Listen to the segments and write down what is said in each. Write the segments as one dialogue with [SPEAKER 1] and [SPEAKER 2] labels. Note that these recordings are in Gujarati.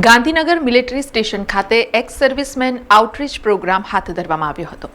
[SPEAKER 1] ગાંધીનગર મિલિટરી સ્ટેશન ખાતે એક્સ સર્વિસમેન આઉટરીચ પ્રોગ્રામ હાથ ધરવામાં આવ્યો હતો।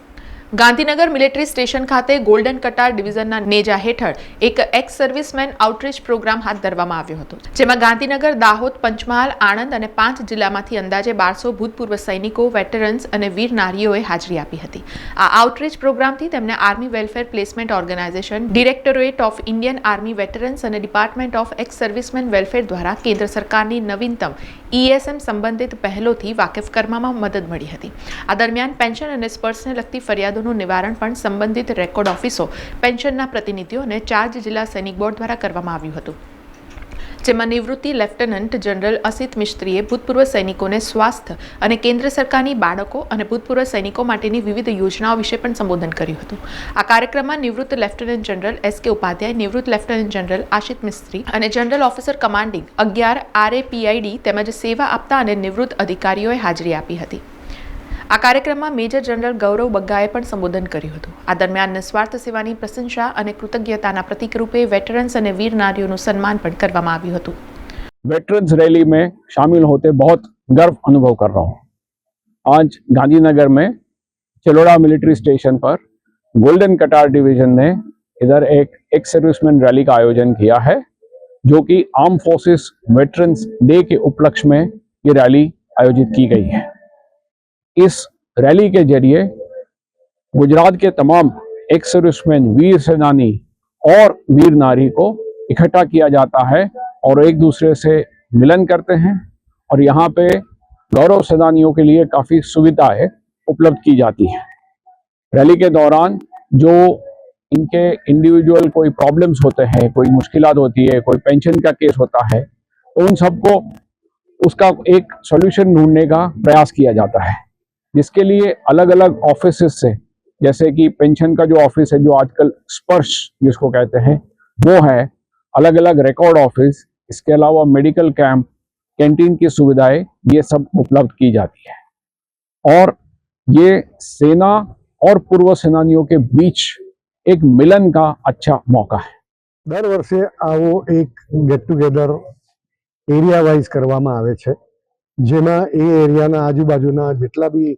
[SPEAKER 1] ગાંધીનગર મિલિટરી સ્ટેશન ખાતે ગોલ્ડન કટાર ડિવિઝનના નેજા હેઠળ એક એક્સ સર્વિસમેન આઉટરીચ પ્રોગ્રામ હાથ ધરવામાં આવ્યો હતો, જેમાં ગાંધીનગર, દાહોદ, પંચમહાલ, આણંદ અને 5 જિલ્લામાંથી અંદાજે 1200 ભૂતપૂર્વ સૈનિકો, વેટરન્સ અને વીર નારીઓએ હાજરી આપી હતી। આ આઉટરીચ પ્રોગ્રામથી તેમને army welfare placement organisation, directorate of Indian army veterans અને department of ex servicemen welfare દ્વારા કેન્દ્ર સરકારની નવીનતમ ESM સંબંધિત પહેલોથી વાકેફ કરવામાં મદદ મળી હતી। આ દરમિયાન પેન્શન અને સ્પર્શને લગતી ફરિયાદોનું નિવારણ પણ સંબંધિત રેકોર્ડ ઓફિસો, પેન્શનના પ્રતિનિધિઓ અને 4 જિલ્લા સૈનિક બોર્ડ દ્વારા કરવામાં આવ્યું હતું, જેમાં નિવૃત્તિ લેફ્ટનન્ટ જનરલ અસિત મિસ્ત્રીએ ભૂતપૂર્વ સૈનિકોને સ્વાસ્થ્ય અને કેન્દ્ર સરકારની બાળકો અને ભૂતપૂર્વ સૈનિકો માટેની વિવિધ યોજનાઓ વિશે પણ સંબોધન કર્યું હતું। આ કાર્યક્રમમાં નિવૃત્ત લેફ્ટનન્ટ જનરલ SK ઉપાધ્યાય, નિવૃત્ત લેફ્ટનન્ટ જનરલ આશિત મિસ્ત્રી અને જનરલ ઓફિસર કમાન્ડિંગ 11 RAPID તેમજ સેવા આપતા અને નિવૃત્ત અધિકારીઓએ હાજરી આપી હતી। આ કાર્યક્રમમાં મેજર જનરલ ગૌરવ બગ્ગાએ પણ સંબોધન કર્યું હતું। આ દરમિયાન નિસ્વાર્થ સેવાની પ્રશંસા અને કૃતજ્ઞતાના પ્રતીક રૂપે વેટરन्स અને वीर नारियों सम्मान પણ કરવામાં આવ્યું હતું।
[SPEAKER 2] वेटरन्स रैली में शामिल होते बहुत गर्व अनुभव कर रहा हूँ। आज गांधीनगर में चिलोड़ा मिलिट्री स्टेशन पर गोल्डन कटार डिवीजन ने इधर एक एक्स सर्विसमैन रैली का आयोजन किया है, जो कि आर्म फोर्सेस वेटरन्स डे के उपलक्ष्य में ये रैली आयोजित की गई है। इस रैली के जरिए गुजरात के तमाम एक्स सर्विसमैन, वीर सेनानी और वीर नारी को इकट्ठा किया जाता है और एक दूसरे से मिलन करते हैं और यहाँ पे गौरव सेनानियों के लिए काफ़ी सुविधाएं उपलब्ध की जाती हैं। रैली के दौरान जो इनके इंडिविजुअल कोई प्रॉब्लम्स होते हैं, कोई मुश्किलात होती है, कोई पेंशन का केस होता है, तो उन सबको उसका एक सॉल्यूशन ढूंढने का प्रयास किया जाता है, जिसके लिए अलग अलग ऑफिसेस से, जैसे कि पेंशन का जो ऑफिस है, जो आजकल स्पर्श जिसको कहते हैं, वो है, अलग अलग रिकॉर्ड ऑफिस, इसके अलावा मेडिकल कैंप, कैंटीन की सुविधाएं, ये सब उपलब्ध की जाती है और ये सेना और पूर्व सेनानियों के बीच एक मिलन का अच्छा मौका है।
[SPEAKER 3] दर वर्षे आवो एक गेट टुगेदर एरिया वाइज करवामां आवे छे, जेमां ए एरियाना आजुबाजुना जेटला बी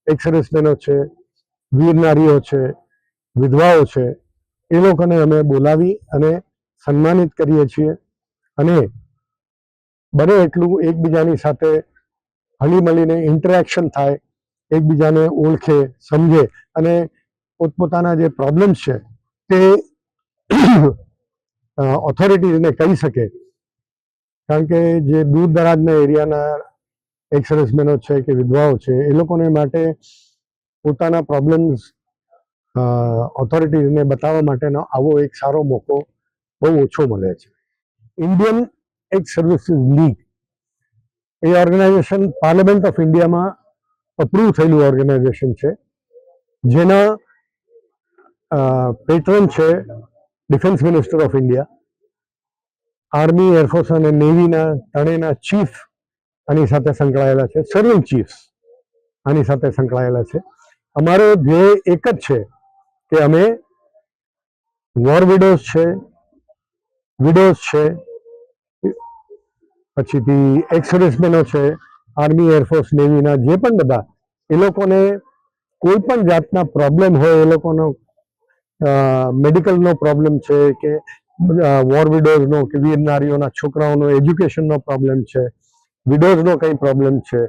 [SPEAKER 3] एक्स सर्विसमेनो छे, वीर नारीओ छे, विधवाओ छे, ए लोकोने अमे बोलावी अने सन्मानित करीए छीए अने बने एटલું એકબીજાની સાથે હળીમળીને ઇન્ટરેક્શન થાય, એકબીજાને ઓળખે, સમજે અને પોતપોતાના જે પ્રોબ્લેમ્સ છે તે ઓથોરિટીઝને કહી શકે। કારણ કે જે દૂર દરાજના એરિયાના एक्स सर्विसमेनो છે કે વિધવાઓ છે, એ લોકોને માટે પોતાના પ્રોબ્લેમ્સ ઓથોરિટીઝને બતાવવા માટેનો આવો એક સારો મોકો બહુ ઓછો મળે છે। ઇન્ડિયન એક્સ સર્વિસીસ લીગ એ ઓર્ગેનાઇઝેશન પાર્લામેન્ટ ઓફ ઇન્ડિયામાં અપ્રૂવ થયેલું ઓર્ગેનાઇઝેશન છે, જેના પેટ્રન છે defence minister of India, army, air force અને નેવીના ત્રણેયના ચીફ આની સાથે સંકળાયેલા છે, સર્વિંગ ચીફ્સ આની સાથે સંકળાયેલા છે। અમારો ધ્યેય એક જ છે કે અમે વોર વિડોઝ છે, વિડોઝ છે, પછીથી એક્સ સર્વિસમેનો છે, આર્મી, એરફોર્સ, નેવીના જે પણ બધા એ લોકોને કોઈ પણ જાતના પ્રોબ્લેમ હોય, એ લોકોનો મેડિકલનો પ્રોબ્લેમ છે કે વોર વિડોઝનો કે વીર નારીઓના છોકરાઓનો એજ્યુકેશનનો પ્રોબ્લેમ છે, વિડોઝનો કંઈ પ્રોબ્લેમ છે,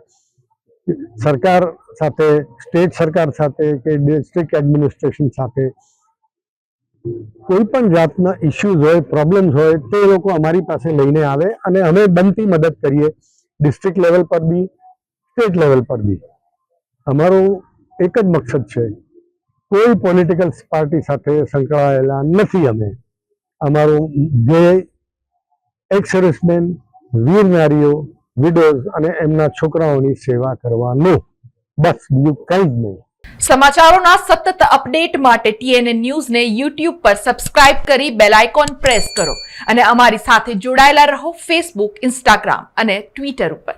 [SPEAKER 3] સરકાર સાથે, સ્ટેટ સરકાર સાથે કે ડિસ્ટ્રિક્ટ એડમિનિસ્ટ્રેશન સાથે કોઈ પણ જાતના ઇશ્યુઝ હોય, પ્રોબ્લેમ્સ હોય, તે લોકો અમારી પાસે લઈને આવે અને અમે બનતી મદદ કરીએ, ડિસ્ટ્રિક્ટ લેવલ પર બી, સ્ટેટ લેવલ પર બી। અમારો એક જ મકસદ છે, કોઈ પોલિટિકલ પાર્ટી સાથે સંકળાયેલા નથી અમે। અમારું ધ્યેય એક્સ સર્વિસમેન, વીર નારીઓ, વિડોઝ અને એમના છોકરાઓની સેવા કરવાનો, બસ બીજું કંઈ જ નહીં।
[SPEAKER 1] સમાચારોના સતત અપડેટ માટે TNN ન્યૂઝને YouTube પર સબસ્ક્રાઇબ કરી બેલ આઇકોન પ્રેસ કરો અને અમારી સાથે જોડાયેલા રહો Facebook, Instagram અને Twitter ઉપર।